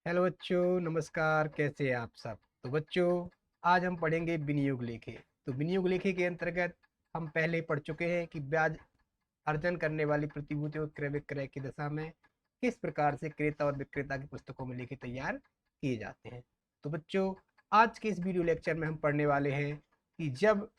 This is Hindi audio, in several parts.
हेलो बच्चों, नमस्कार। कैसे हैं आप सब? तो बच्चों, आज हम पढ़ेंगे विनियोग लेखे। तो विनियोग लेखे के अंतर्गत हम पहले ही पढ़ चुके हैं कि ब्याज अर्जन करने वाली प्रतिभूतियों क्रय विक्रय की दशा में किस प्रकार से क्रेता और विक्रेता की पुस्तकों में लेखे तैयार किए जाते हैं। तो बच्चों, आज के इस वीडियो लेक्चर में हम पढ़ने वाले हैं कि जब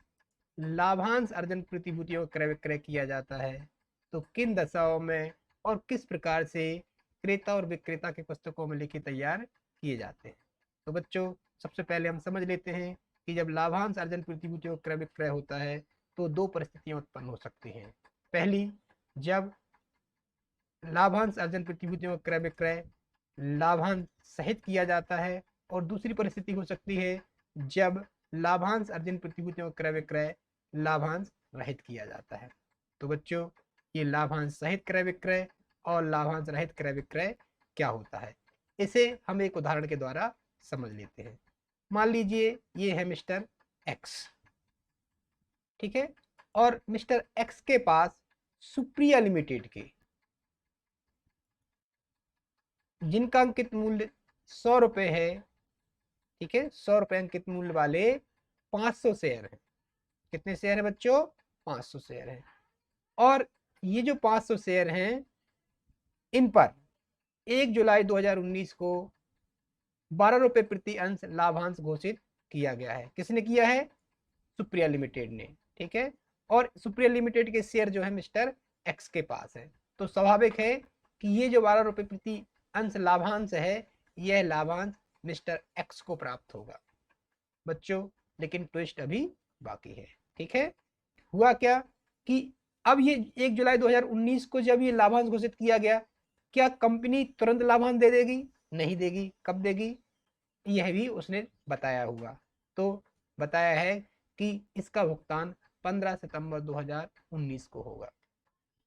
लाभांश अर्जन प्रतिभूतियों का क्रय विक्रय किया जाता है तो किन दशाओं में और किस प्रकार से क्रेता और विक्रेता के पुस्तकों में लिखे तैयार किए जाते हैं। तो बच्चों, सबसे पहले हम समझ लेते हैं कि जब लाभांश अर्जन प्रतिभूतियों का क्रय विक्रय होता है तो दो परिस्थितियां उत्पन्न हो सकती हैं। पहली, जब लाभांश अर्जन प्रतिभूतियों का क्रय विक्रय लाभांश सहित किया जाता है, और दूसरी परिस्थिति हो सकती है जब लाभांश अर्जन प्रतिभूतियों का क्रय विक्रय लाभांश रहित किया जाता है। तो बच्चों, ये लाभांश सहित क्रय विक्रय और लाभांश रहित क्रय विक्रय क्या होता है, इसे हम एक उदाहरण के द्वारा समझ लेते हैं। मान लीजिए ये है मिस्टर एक्स, ठीक है, और मिस्टर एक्स के पास सुप्रिया लिमिटेड के, जिनका अंकित मूल्य 100 रुपए है, ठीक है, 100 रुपए अंकित मूल्य वाले 500 शेयर हैं। कितने शेयर हैं बच्चों? 500 शेयर हैं। और ये जो 500 शेयर हैं, इन पर 1 जुलाई 2019 को 12 रुपए प्रति अंश लाभांश घोषित किया गया है। किसने किया है? सुप्रिया लिमिटेड ने, ठीक है। और सुप्रिया लिमिटेड के शेयर जो है मिस्टर एक्स के पास है, तो स्वाभाविक है कि ये जो 12 रुपए प्रति अंश लाभांश है, यह लाभांश मिस्टर एक्स को प्राप्त होगा। बच्चों, लेकिन ट्विस्ट अभी बाकी है, ठीक है। हुआ क्या कि अब ये 1 जुलाई 2019 को जब ये लाभांश घोषित किया गया, क्या कंपनी तुरंत लाभांश दे देगी? नहीं देगी। कब देगी? यह भी उसने बताया हुआ। तो बताया है कि इसका भुगतान 15 सितंबर 2019 को होगा।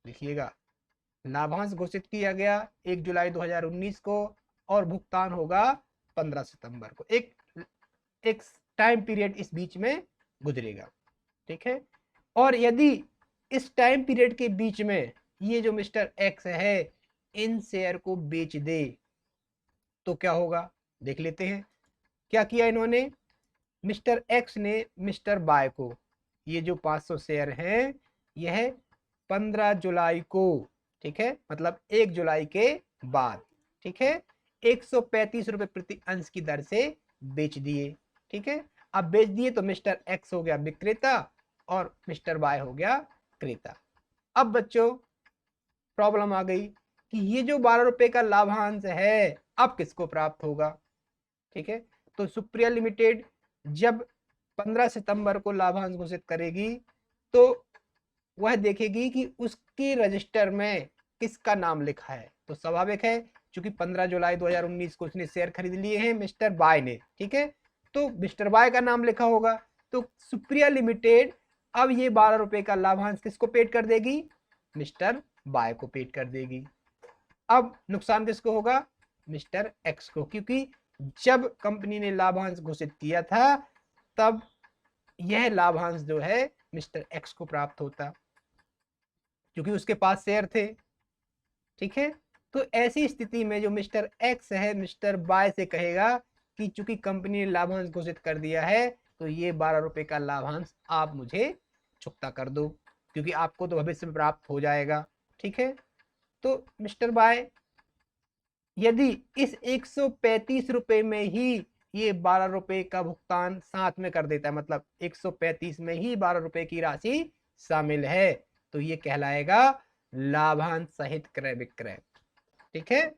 लिखिएगा, लाभांश घोषित किया गया 1 जुलाई 2019 को और भुगतान होगा 15 सितंबर को। एक टाइम पीरियड इस बीच में गुजरेगा, ठीक है। और यदि इस टाइम पीरियड के बीच में ये जो मिस्टर एक्स है इन शेयर को बेच दे तो क्या होगा, देख लेते हैं। क्या किया इन्होंने? मिस्टर एक्स ने मिस्टर बाय को, ये जो 500 शेयर हैं, यह 15 जुलाई को, ठीक है, मतलब 1 जुलाई के बाद, ठीक है, 135 रुपए प्रति अंश की दर से बेच दिए, ठीक है। अब बेच दिए तो मिस्टर एक्स हो गया विक्रेता और मिस्टर बाय हो गया क्रेता। अब बच्चों, प्रॉब्लम आ गई कि ये जो 12 रुपए का लाभांश है अब किसको प्राप्त होगा, ठीक है। तो सुप्रिया लिमिटेड जब 15 सितंबर को लाभांश घोषित करेगी तो वह देखेगी कि उसके रजिस्टर में किसका नाम लिखा है। तो स्वाभाविक है, क्योंकि 15 जुलाई 2019 को उसने शेयर खरीद लिए हैं मिस्टर बाय ने, ठीक है, तो मिस्टर बाय का नाम लिखा होगा। तो सुप्रिया लिमिटेड अब ये 12 रुपए का लाभांश किसको पेड कर देगी? मिस्टर बाय को पेड कर देगी। अब नुकसान किसको होगा? मिस्टर एक्स को, क्योंकि जब कंपनी ने लाभांश घोषित किया था तब यह लाभांश जो है मिस्टर एक्स को प्राप्त होता, क्योंकि उसके पास शेयर थे, ठीक है। तो ऐसी स्थिति में जो मिस्टर एक्स है मिस्टर बाय से कहेगा कि चूंकि कंपनी ने लाभांश घोषित कर दिया है तो ये 12 रुपए का लाभांश आप मुझे चुकता कर दो, क्योंकि आपको तो भविष्य में प्राप्त हो जाएगा, ठीक है। तो मिस्टर बाय यदि इस 135 रुपए में ही ये 12 रुपए का भुगतान साथ में कर देता है, मतलब 135 में ही 12 रुपए की राशि शामिल है, तो ये कहलाएगा लाभांश सहित क्रय विक्रय, ठीक है।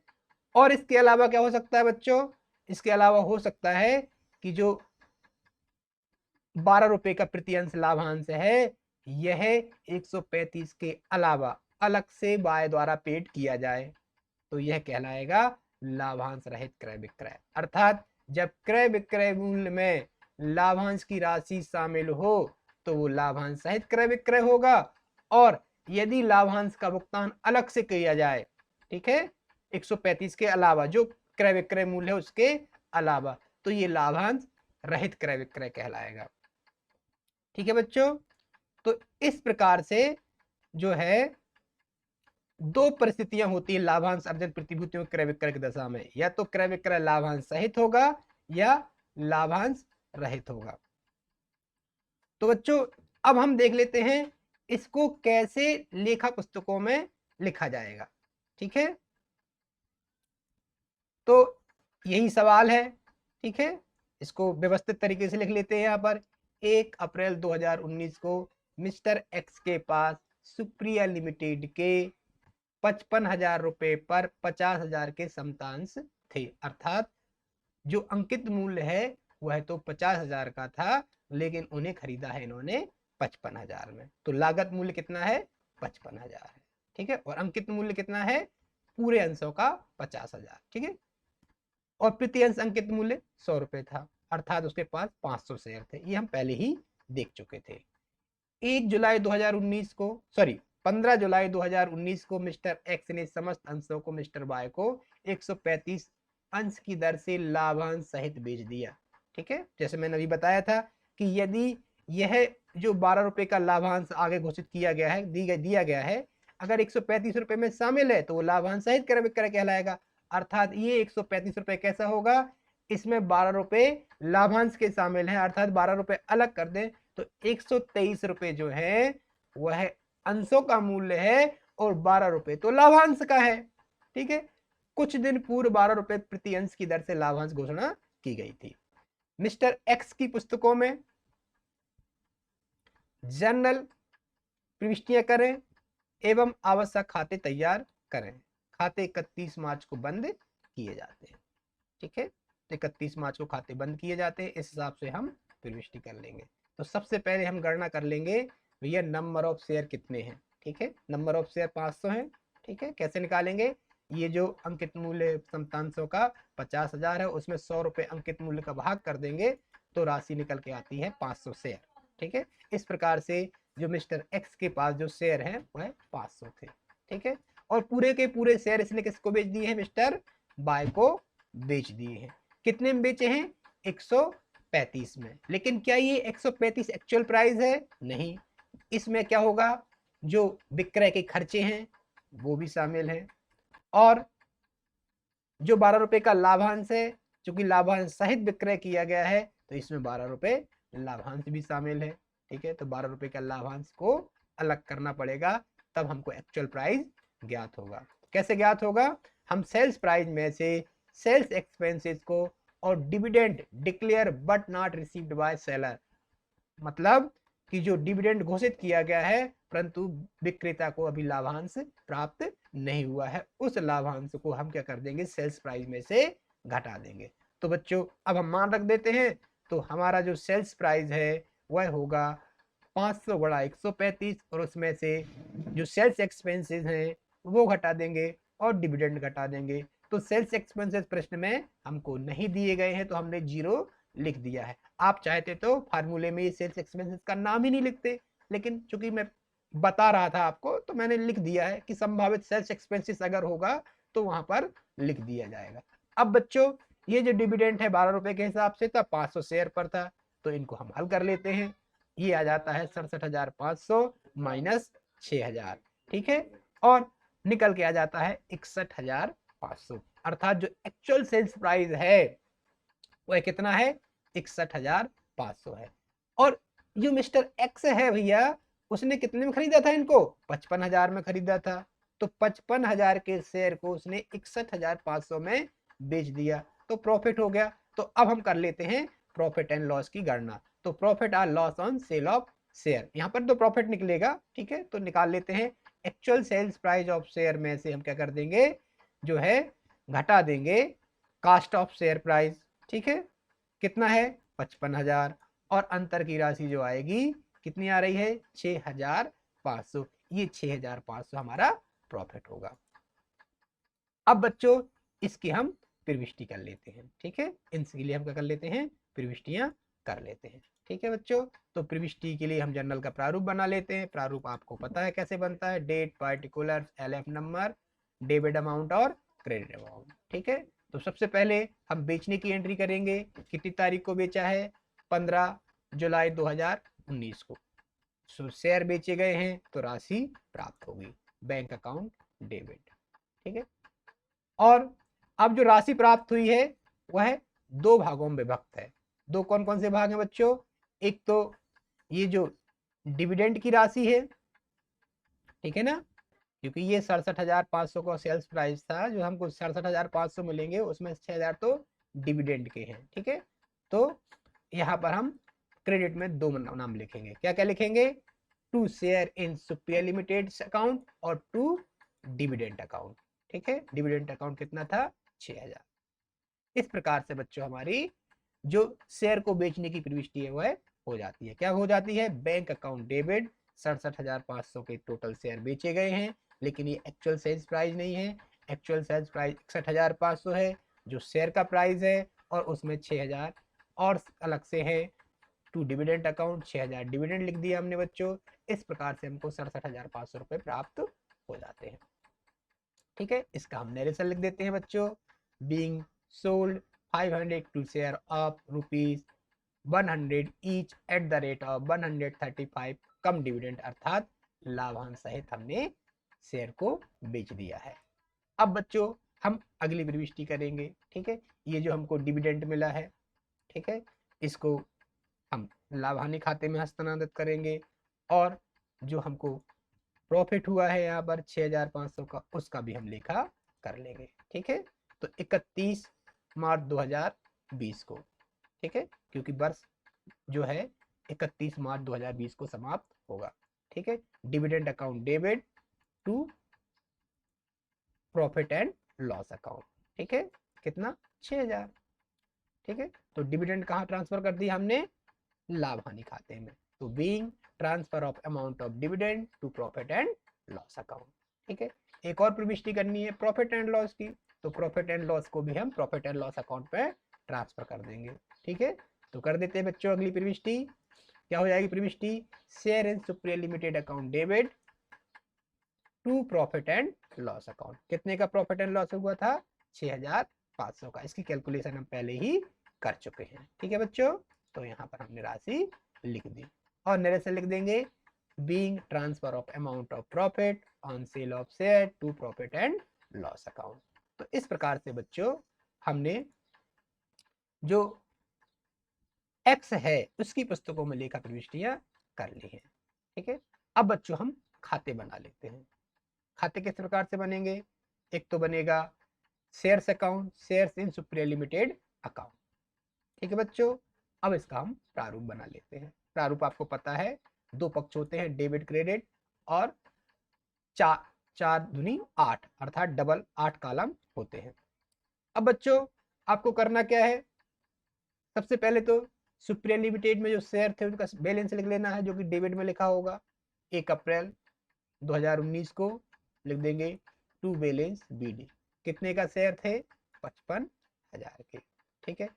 और इसके अलावा क्या हो सकता है बच्चों? इसके अलावा हो सकता है कि जो 12 रुपए का प्रति अंश लाभांश है यह 135 के अलावा अलग से बाय द्वारा पेड किया जाए, तो यह कहलाएगा लाभांश रहित क्रय विक्रय। अर्थात जब क्रय विक्रय मूल्य में लाभांश की राशि शामिल हो तो वो लाभांश सहित क्रय विक्रय होगा, और यदि लाभांश का भुगतान अलग से किया जाए, ठीक है, 135 के अलावा जो क्रय विक्रय मूल्य है उसके अलावा, तो ये लाभांश रहित क्रय विक्रय कहलाएगा, ठीक है बच्चों। तो इस प्रकार से जो है दो परिस्थितियां होती है लाभांश अर्जन प्रतिभूतियों क्रय विक्रय की दशा में, या तो क्रय विक्रय लाभांश सहित होगा या लाभांश रहित होगा। तो बच्चों अब हम देख लेते हैं इसको कैसे लेखा पुस्तकों में लिखा जाएगा। ठीक है, तो यही सवाल है। ठीक है, इसको व्यवस्थित तरीके से लिख लेते हैं। यहाँ पर 1 अप्रैल 2019 को मिस्टर एक्स के पास सुप्रिया लिमिटेड के 55,000 रुपए पर 50,000 के समतांश थे, अर्थात जो अंकित मूल्य है वह तो 50,000 का था, लेकिन उन्हें खरीदा है इन्होंने 55,000 में। तो लागत मूल्य कितना है? 55,000 है। ठीक है, और अंकित मूल्य कितना है? पूरे अंशों का 50,000। ठीक है, और प्रति अंश अंकित मूल्य 100 रुपए था, अर्थात उसके पास 500 शेयर थे। ये हम पहले ही देख चुके थे। 1 जुलाई 2019 को, सॉरी 15 जुलाई 2019 को मिस्टर एक्स ने समस्त अंशों को मिस्टर वाई को 135 अंश की दर से लाभांश सहित बेच दिया। ठीक है, जैसे मैंने अभी बताया था कि यदि यह जो 12 रुपए का लाभांश आगे घोषित किया गया है, दिया गया है, अगर 135 रुपए में शामिल है तो वो लाभांश सहित क्रय विक्रय कहलाएगा। अर्थात ये 135 रुपए कैसा होगा? इसमें 12 रुपए लाभांश के शामिल हैं, अर्थात 12 रुपए अलग कर दें तो 123 रुपए जो है वह अंशों का मूल्य है और 12 रुपए तो लाभांश का है। ठीक है, कुछ दिन पूर्व 12 रुपए प्रति अंश की दर से लाभांश घोषणा की गई थी। मिस्टर एक्स की पुस्तकों में जर्नल प्रविष्टियां करें एवं आवश्यक खाते तैयार करें। खाते 31 मार्च को बंद किए जाते हैं। ठीक है, 31 मार्च को खाते बंद किए जाते हैं, इस हिसाब से हम प्रविष्टि कर लेंगे। तो सबसे पहले हम गणना कर लेंगे भैया नंबर ऑफ शेयर कितने हैं। ठीक है, नंबर ऑफ शेयर 500 है। ठीक है, कैसे निकालेंगे? ये जो अंकित मूल्य समतांशों का 50,000 है, उसमें 100 रुपए अंकित मूल्य का भाग कर देंगे तो राशि निकल के आती है 500 शेयर। ठीक है, इस प्रकार से जो मिस्टर एक्स के पास जो शेयर है वह 500 थे। ठीक है, और पूरे के पूरे शेयर इसने किसको बेच दिए हैं? मिस्टर वाई को बेच दिए हैं। कितने में बेचे हैं? 135 में। लेकिन क्या ये 135 एक्चुअल प्राइस है? नहीं, इसमें क्या होगा? जो विक्रय के खर्चे हैं वो भी शामिल हैं, और जो 12 रुपए का लाभांश है, चूंकि लाभांश सहित विक्रय किया गया है तो इसमें 12 रुपए लाभांश भी शामिल है। ठीक है, तो 12 रुपए का लाभांश को अलग करना पड़ेगा, तब हमको एक्चुअल प्राइस ज्ञात होगा। कैसे ज्ञात होगा? हम सेल्स प्राइस में से सेल्स एक्सपेंसेस को और dividend declare but not received by seller, मतलब कि जो डिविडेंड घोषित किया गया है परंतु विक्रेता को अभी लाभांश प्राप्त नहीं हुआ है, उस लाभांश को हम क्या कर देंगे? सेल्स प्राइस में से घटा देंगे। तो बच्चों अब हम मान रख देते हैं, तो हमारा जो सेल्स प्राइस है वह होगा 500 गुणा 135, और उसमें से जो सेल्स एक्सपेंसेस हैं वो घटा देंगे और डिविडेंड घटा देंगे। तो सेल्स एक्सपेंसेस प्रश्न में हमको नहीं दिए गए हैं तो हमने 0 लिख दिया है। आप चाहते तो फार्मूले में सेल्स एक्सपेंसेस का नाम ही नहीं लिखते, लेकिन चूंकि मैं बता रहा था आपको तो मैंने लिख दिया है कि संभावित सेल्स एक्सपेंसेस अगर होगा तो वहां पर लिख दिया जाएगा। अब बच्चों ये जो डिविडेंड है 12 रुपए के हिसाब से था, 500 शेयर पर था, तो इनको हम हल कर लेते हैं। ये आ जाता है 67,500 माइनस 6,000। ठीक है, और निकल के आ जाता है 61,500, अर्थात जो एक्चुअल सेल्स प्राइस है वह कितना है? 61,500 है। और जो मिस्टर एक्स है भैया, उसने कितने में खरीदा था इनको? 55,000 में खरीदा था, तो 55,000 के शेयर को उसने 61,500 में बेच दिया, तो प्रॉफिट हो गया। तो अब हम कर लेते हैं प्रॉफिट एंड लॉस की गणना। तो प्रॉफिट और loss on sale of share, यहाँ पर तो प्रॉफिट निकलेगा। ठीक है, तो निकाल लेते हैं। Actual sales price of share में से हम क्या कर देंगे? जो है घटा देंगे कास्ट ऑफ शेयर प्राइस। ठीक है, कितना है? 55,000, और अंतर की राशि जो आएगी कितनी आ रही है? 6,500। ये 6,500 हमारा प्रॉफिट होगा। अब बच्चों इसकी हम प्रविष्टि कर लेते हैं। ठीक है, इनके लिए हम क्या कर लेते हैं? प्रविष्टियां कर लेते हैं। ठीक है बच्चों, तो प्रविष्टि के लिए हम जर्नल का प्रारूप बना लेते हैं। प्रारूप आपको पता है कैसे बनता है? Date, particular, LF number, debit amount और क्रेडिट अमाउंट। ठीक है, तो सबसे पहले हम बेचने की एंट्री करेंगे। कितनी तारीख को बेचा है? 15 जुलाई 2019 को। शेयर बेचे गए हैं तो राशि प्राप्त होगी। Bank account debit. ठीक है, और अब जो राशि प्राप्त हुई है वह दो भागों में विभक्त है। दो कौन कौन से भाग हैं बच्चों? एक तो ये जो डिविडेंड की राशि है, ठीक है ना, क्योंकि ये 67,500 का सेल्स प्राइस था, जो हमको 67,500 मिलेंगे, उसमें 6,000 तो डिविडेंड के हैं। ठीक है, तो यहाँ पर हम क्रेडिट में दो नाम लिखेंगे। क्या क्या लिखेंगे? To share in Supriya limited account और टू डिविडेंड अकाउंट। ठीक है, डिविडेंड अकाउंट कितना था? 6,000। इस प्रकार से बच्चों हमारी जो शेयर को बेचने की प्रविष्टि है वह हो जाती है। क्या हो जाती है? बैंक अकाउंट डेबिट, 67,500 के टोटल शेयर बेचे गए हैं, लेकिन ये एक्चुअल सेल्स प्राइस नहीं है। एक्चुअल सेल्स प्राइस 61,500 है, जो शेयर का प्राइस है, और उसमें 6,000 और अलग से है। टू डिविडेंड अकाउंट, 6,000 डिविडेंड लिख दिया हमने बच्चों। इस प्रकार से हमको 67,500 रुपये प्राप्त हो जाते हैं। ठीक है, इसका हम नरेशन लिख देते हैं बच्चों। Being sold 500 to share of ₹100 each at the rate of 135 cum dividend, अर्थात लाभांश सहित हमने शेयर को बेच दिया है। अब बच्चों हम अगली प्रविष्टि करेंगे। ठीक है, ये जो हमको डिविडेंड मिला है, ठीक है, इसको हम लाभ हानि खाते में हस्तांतरित करेंगे, और जो हमको प्रॉफिट हुआ है यहाँ पर 6,500 का, उसका भी हम लेखा कर लेंगे। ठीक है, तो 31 मार्च 2020 को, ठीक है, क्योंकि वर्ष जो है 31 मार्च 2020 को समाप्त होगा। ठीक है, dividend account debit to profit and loss account. ठीक है, कितना? 6,000। ठीक है, तो डिविडेंड कहाँ ट्रांसफर कर दिया हमने? लाभ हानि खाते में। तो being transfer of amount of dividend to profit and loss account. ठीक है, एक और प्रविष्टि करनी है प्रॉफिट एंड लॉस की, तो प्रॉफिट एंड लॉस को भी हम प्रॉफिट एंड लॉस अकाउंट पे ट्रांसफर कर देंगे। ठीक है, तो कर देते हैं बच्चों अगली प्रविष्टि। क्या हो जाएगी प्रविष्टि? Share in Supriya limited account debit to profit and loss account. कितने का प्रॉफिट एंड लॉस हुआ था? 6,500 का। इसकी कैलकुलेशन हम पहले ही कर चुके हैं। ठीक है बच्चों, तो यहाँ पर हमने राशि लिख दी, और नरेशन लिख देंगे being transfer of amount of profit on sale of share to profit and loss account. तो इस प्रकार से बच्चों हमने जो एक्स है उसकी पुस्तकों में लेखा प्रविष्टियां कर ली हैं। ठीक है, अब बच्चों हम खाते बना लेते हैं। खाते किस प्रकार से बनेंगे? एक तो बनेगा shares account, shares in Supriya limited account. ठीक है बच्चों, अब इसका हम प्रारूप बना लेते हैं। प्रारूप आपको पता है, दो पक्ष होते हैं, डेबिट क्रेडिट, और चार चार दूनी 8, अर्थात डबल 8 कॉलम होते हैं। अब बच्चों आपको करना क्या है? सबसे पहले तो सुप्रिया लिमिटेड में जो शेयर थे उनका बैलेंस लिख लेना है, जो कि डेबिट में लिखा होगा। 1 अप्रैल 2019 को लिख देंगे टू बैलेंस बीडी। कितने का शेयर थे? 55,000 के। ठीक है,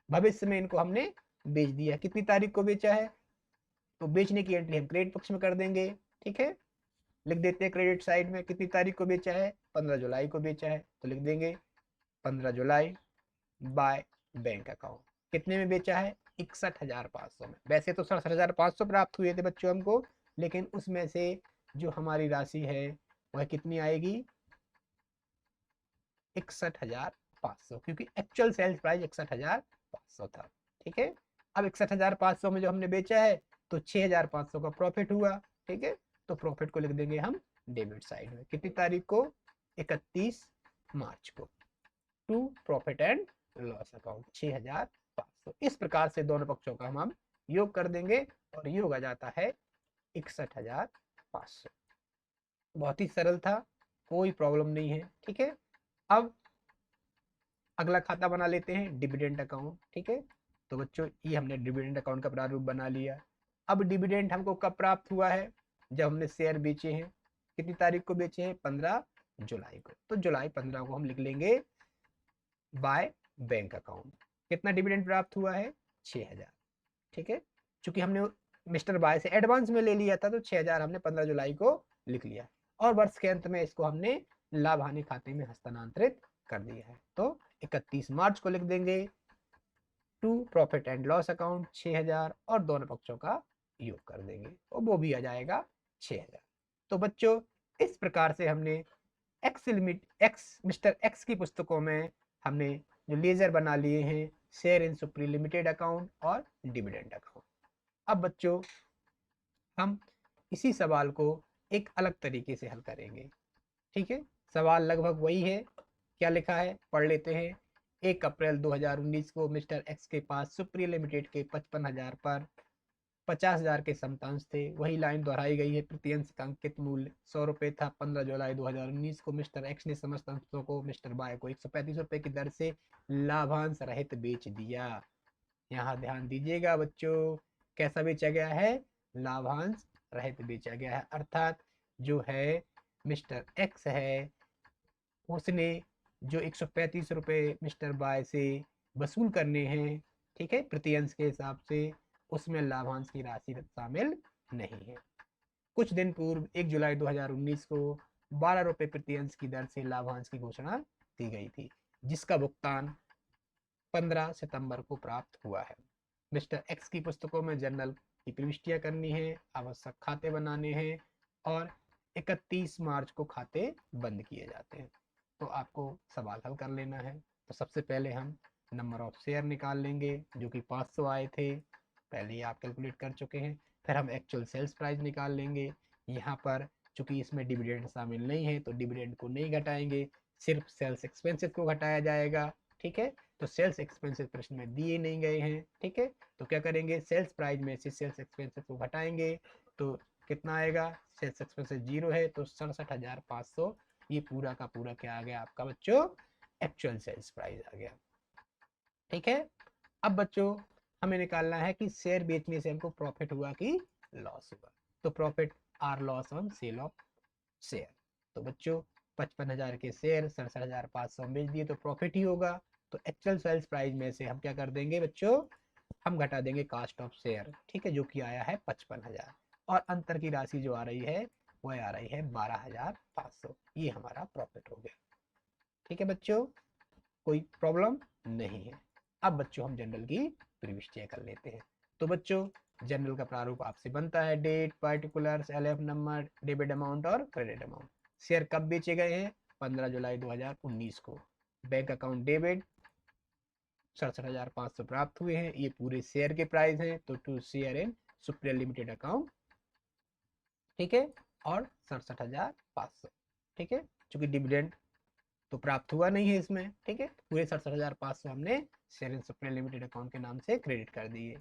भविष्य में इनको हमने बेच दिया। कितनी तारीख को बेचा है? तो बेचने की एंट्री हम क्रेडिट पक्ष में कर देंगे। ठीक है, लिख देते हैं क्रेडिट साइड में कितनी तारीख को बेचा है? 15 जुलाई को बेचा है, तो लिख देंगे 15 जुलाई बाय बैंक अकाउंट। कितने में बेचा है? 61,500 में। वैसे तो 67,500 प्राप्त हुए थे बच्चों हमको, लेकिन उसमें से जो हमारी राशि है वह कितनी आएगी? 61,500, क्योंकि एक्चुअल सेल्स प्राइस 61,500 था। ठीक है, अब 61,500 में जो हमने बेचा है तो 6,500 का प्रॉफिट हुआ। ठीक है, तो प्रॉफिट को लिख देंगे हम डेबिट साइड में। कितनी तारीख को? 31 मार्च को, to profit and loss account 6,500। इस प्रकार से दोनों पक्षों का हम योग कर देंगे, और योग आ जाता है 61,500। बहुत ही सरल था, कोई प्रॉब्लम नहीं है। ठीक है, अब अगला खाता बना लेते हैं डिविडेंड अकाउंट। ठीक है, तो बच्चों ये हमने डिविडेंड अकाउंट का प्रारूप बना लिया। अब डिविडेंड हमको कब प्राप्त हुआ है? जब हमने शेयर बेचे हैं। कितनी तारीख को बेचे हैं? 15 जुलाई को। तो जुलाई 15 को हम लिख लेंगे बाय बैंक अकाउंट। कितना डिविडेंड प्राप्त हुआ है? 6,000। ठीक है, चूंकि हमने मिस्टर बाय से एडवांस में ले लिया था, तो 6,000 हमने 15 जुलाई को लिख लिया, और वर्ष के अंत में इसको हमने लाभ हानि खाते में हस्तांतरित कर दिया है। तो 31 मार्च को लिख देंगे to profit and loss account 6,000, और दोनों पक्षों का योग कर देंगे, और वो भी आ जाएगा 6,000। तो बच्चों इस प्रकार से हमने मिस्टर एक्स की पुस्तकों में हमने जो लेजर बना लिए हैं शेयर इन सुप्री लिमिटेड अकाउंट और डिविडेंड अकाउंट। अब बच्चों हम इसी सवाल को एक अलग तरीके से हल करेंगे। ठीक है, सवाल लगभग वही है। क्या लिखा है पढ़ लेते हैं। 1 अप्रैल 2019 को मिस्टर एक्स के पास सुप्री लिमिटेड के 55,000 पर 50,000 के समतांश थे। वही लाइन दोहराई गई है। प्रति अंश का अंकित मूल्य 100 रुपये था। 15 जुलाई 2019 को मिस्टर एक्स ने समस्त अंशों को मिस्टर बाय को 135 रुपये की दर से लाभांश रहित बेच दिया। यहाँ ध्यान दीजिएगा बच्चों, कैसा बेचा गया है? लाभांश रहित बेचा गया है। अर्थात जो है मिस्टर एक्स है उसने जो 135 रुपये मिस्टर बाय से वसूल करने हैं, ठीक है, प्रति अंश के हिसाब से, उसमें लाभांश की राशि शामिल नहीं है। कुछ दिन पूर्व 1 जुलाई 2019 को 12 रुपये प्रति अंश की दर से लाभांश की घोषणा दी गई थी, जिसका भुगतान 15 सितंबर को प्राप्त हुआ है। मिस्टर एक्स की पुस्तकों में जर्नल की प्रविष्टियां करनी है, आवश्यक खाते बनाने हैं और 31 मार्च को खाते बंद किए जाते हैं। तो आपको सवाल हल कर लेना है। तो सबसे पहले हम नंबर ऑफ शेयर निकाल लेंगे जो कि 500 आए थे, पहले ही आप कैलकुलेट कर चुके हैं। फिर हम एक्चुअल सेल्स प्राइस निकाल लेंगे। यहाँ पर चूंकि इसमें डिविडेंड शामिल नहीं है तो डिविडेंड को नहीं घटाएंगे, सिर्फ सेल्स एक्सपेंसेस को घटाया जाएगा। ठीक है, तो सेल्स एक्सपेंसेस प्रश्न में दिए नहीं गए हैं। ठीक है, तो क्या करेंगे, सेल्स प्राइस में से सेल्स एक्सपेंसेस को घटाएंगे तो कितना आएगा? सेल्स एक्सपेंसेस 0 है तो 67,500। ये पूरा का पूरा क्या आ गया आपका बच्चों? एक्चुअल सेल्स प्राइस आ गया। ठीक है, अब बच्चों हमें निकालना है कि शेयर बेचने से हमको प्रॉफिट हुआ कि लॉस हुआ। तो profit or loss on sale of share. तो बच्चों 55,000 के शेयर 67,500 बेच दिए तो प्रॉफिट ही होगा। तो एक्चुअल सेल्स प्राइस में से हम क्या कर देंगे बच्चों? हम घटा देंगे कास्ट ऑफ शेयर। ठीक है, जो कि आया है 55,000 और अंतर की राशि जो आ रही है वह आ रही है 12,500। ये हमारा प्रॉफिट हो गया। ठीक है बच्चों, कोई प्रॉब्लम नहीं है। अब बच्चों हम जनरल की प्रविष्टियां कर लेते हैं। तो बच्चों जनरल का प्रारूप आपसे बनता है, date, particulars, LF number, debit amount और क्रेडिट अमाउंट। शेयर कब बेचे गए हैं? 15 जुलाई 2019 को। बैंक अकाउंट डेबिट 67,500 प्राप्त हुए हैं, ये पूरे शेयर के प्राइस हैं। तो to share in Supriya limited account, ठीक है, और 67,500। ठीक है, चूंकि डिविडेंड तो प्राप्त हुआ नहीं है इसमें। ठीक है, पूरे 67,500 हमने share in Supriya limited account के नाम से क्रेडिट कर दिए।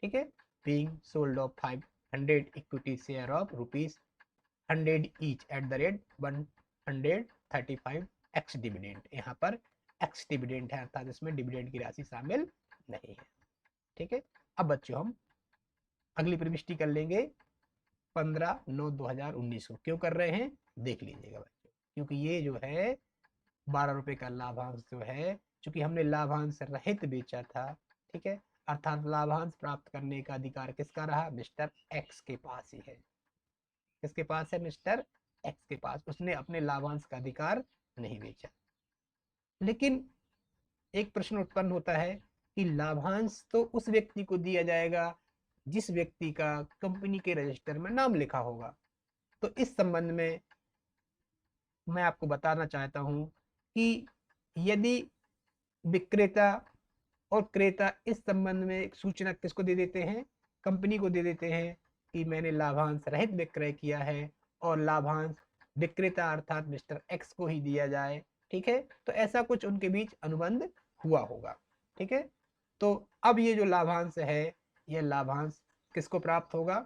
ठीक है, being sold off 500 equity share of ₹100 each at the rate 135 x dividend. यहाँ पर एक्स डिविडेंड है, अर्थात इसमें डिविडेंड की राशि शामिल नहीं है। ठीक है, अब बच्चों हम अगली प्रविष्टि कर लेंगे 15/9/2019 को। क्यों कर रहे हैं देख लीजिएगा बच्चों, क्योंकि ये जो है 12 रुपए का लाभांश जो है, चूंकि हमने लाभांश रहित बेचा था, ठीक है, अर्थात लाभांश प्राप्त करने का अधिकार किसका रहा? मिस्टर एक्स के पास ही है। किसके पास है? मिस्टर एक्स के पास। उसने अपने लाभांश का अधिकार नहीं बेचा। लेकिन एक प्रश्न उत्पन्न होता है कि लाभांश तो उस व्यक्ति को दिया जाएगा जिस व्यक्ति का कंपनी के रजिस्टर में नाम लिखा होगा। तो इस संबंध में मैं आपको बताना चाहता हूं कि यदि विक्रेता और क्रेता इस संबंध में एक सूचना किसको दे देते हैं? कंपनी को दे देते हैं कि मैंने लाभांश रहित विक्रय किया है और लाभांश विक्रेता अर्थात मिस्टर एक्स को ही दिया जाए। ठीक है, तो ऐसा कुछ उनके बीच अनुबंध हुआ होगा। ठीक है, तो अब ये जो लाभांश है, यह लाभांश किसको प्राप्त होगा?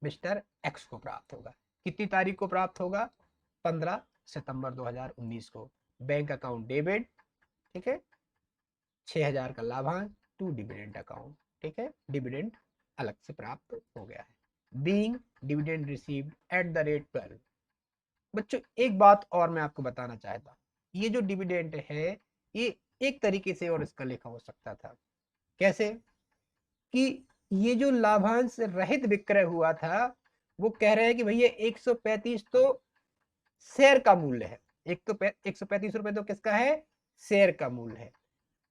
मिस्टर एक्स को प्राप्त होगा। कितनी तारीख को प्राप्त होगा? 15 सितंबर 2019 को। बैंक अकाउंट डेबिट, ठीक है, 6,000 का लाभांश टू डिविडेंड अकाउंट। ठीक है, डिविडेंड अलग से प्राप्त हो गया है। Being dividend received eight the rate 12। बच्चों एक बात और मैं आपको बताना चाहता हूं, ये जो डिविडेंड है ये एक तरीके से और इसका लिखा हो सकता था। कैसे? कि ये जो लाभांश रहित विक्रय हुआ था वो कह रहे हैं कि भैया 135 तो शेयर का मूल्य है। 135 रुपए तो किसका है? शेयर का मूल्य है।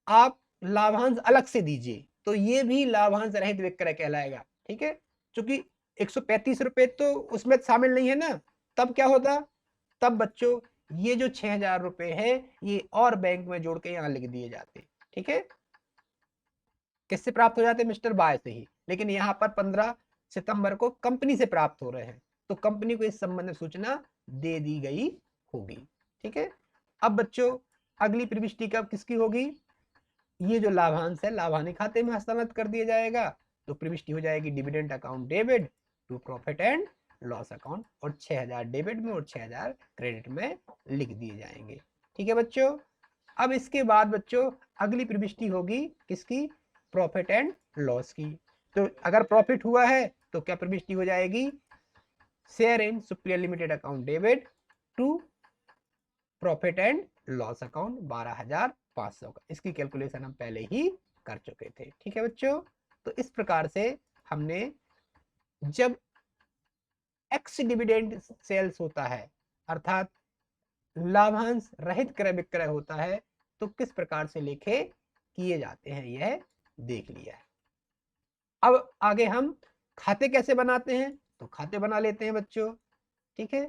आप लाभांश अलग से दीजिए तो ये भी लाभांश रहित विक्रय कहलाएगा। ठीक है, क्योंकि 135 रुपए तो उसमें शामिल नहीं है ना। तब क्या होता? तब बच्चों ये जो 6,000 रुपए है ये और बैंक में जोड़ के यहाँ लिख दिए जाते। ठीक है, किससे प्राप्त हो जाते मिस्टर बाय से ही, लेकिन यहाँ पर 15 सितंबर को कंपनी से प्राप्त हो रहे हैं, तो कंपनी को इस संबंध में सूचना दे दी गई होगी। ठीक है, अब बच्चों अगली प्रविष्टि कब किसकी होगी, ये जो लाभांश है लाभानी खाते में हस्तांतरित कर दिया जाएगा, तो प्रविष्टि हो जाएगी dividend account debit to profit and loss account, और 6,000 डेबिट में और 6,000 क्रेडिट में लिख दिए जाएंगे। ठीक है बच्चों, अब इसके बाद बच्चों अगली प्रविष्टि होगी किसकी, प्रॉफिट एंड लॉस की। तो अगर प्रॉफिट हुआ है तो क्या प्रविष्टि हो जाएगी, share in Supriya limited account debit to profit and loss account 12,500 का, इसकी कैलकुलेशन हम पहले ही कर चुके थे। ठीक है बच्चों, तो इस प्रकार से हमने जब एक्स डिविडेंड सेल्स होता है अर्थात लाभांश रहित क्रय विक्रय होता है, तो किस प्रकार से लेखे किए जाते हैं यह देख लिया है। अब आगे हम खाते कैसे बनाते हैं, तो खाते बना लेते हैं बच्चों। ठीक है,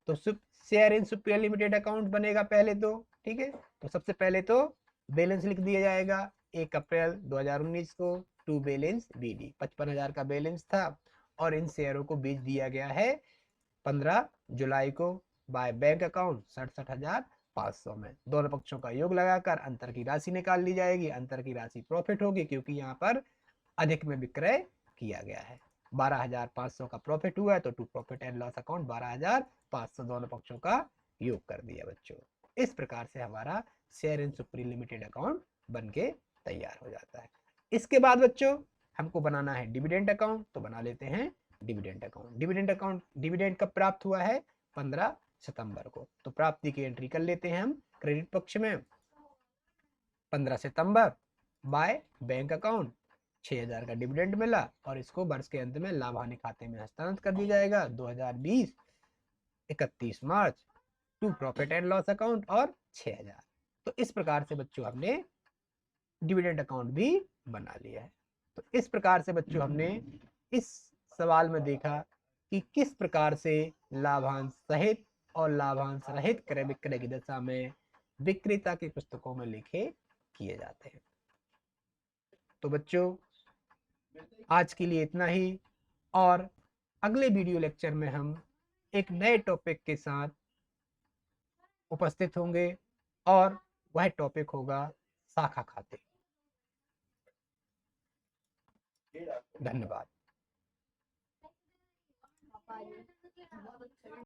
तो share in Supriya limited account बनेगा पहले तो। ठीक है, तो सबसे पहले तो बैलेंस लिख दिया जाएगा 1 अप्रैल 2019 को टू बैलेंस बीडी, 55,000 का बैलेंस था और इन शेयरों को बेच दिया गया है 15 जुलाई को बाय बैंक अकाउंट 67,500 में। दोनों पक्षों का योग लगाकर अंतर की राशि निकाल ली जाएगी, अंतर की राशि प्रॉफिट होगी क्योंकि यहाँ पर अधिक में विक्रय किया गया है। 12,500 का प्रॉफिट हुआ है तो to profit and loss account 12,500 दोनों पक्षों का योग कर दिया बच्चों। इस प्रकार से हमारा शेयर इन सुप्री लिमिटेड अकाउंट बन के तैयार हो जाता है। इसके बाद बच्चों हमको बनाना है डिविडेंड अकाउंट, तो बना लेते हैं dividend account. Dividend account, dividend कब प्राप्त हुआ है, 15 सितंबर को, तो प्राप्ति की एंट्री कर लेते हैं हम क्रेडिट पक्ष में 15 सितंबर बाय बैंक अकाउंट 6,000 का डिविडेंड मिला और इसको वर्ष के अंत में लाभानी खाते में हस्तांतरित कर दिया जाएगा 2020 31 March two profit and loss account और 6,000। तो इस प्रकार से बच्चों हमने डिविडेंड अकाउंट भी बना लिया है। तो इस प्रकार से बच्चों हमने इस सवाल में देखा कि किस प्रकार से लाभांश सहित और लाभांश रहित क्रय विक्रय की दशा में विक्रेता की पुस्तकों में लिखे किए जाते हैं। तो बच्चों आज के लिए इतना ही, और अगले वीडियो लेक्चर में हम एक नए टॉपिक के साथ उपस्थित होंगे और वह टॉपिक होगा शाखा खाते। धन्यवाद।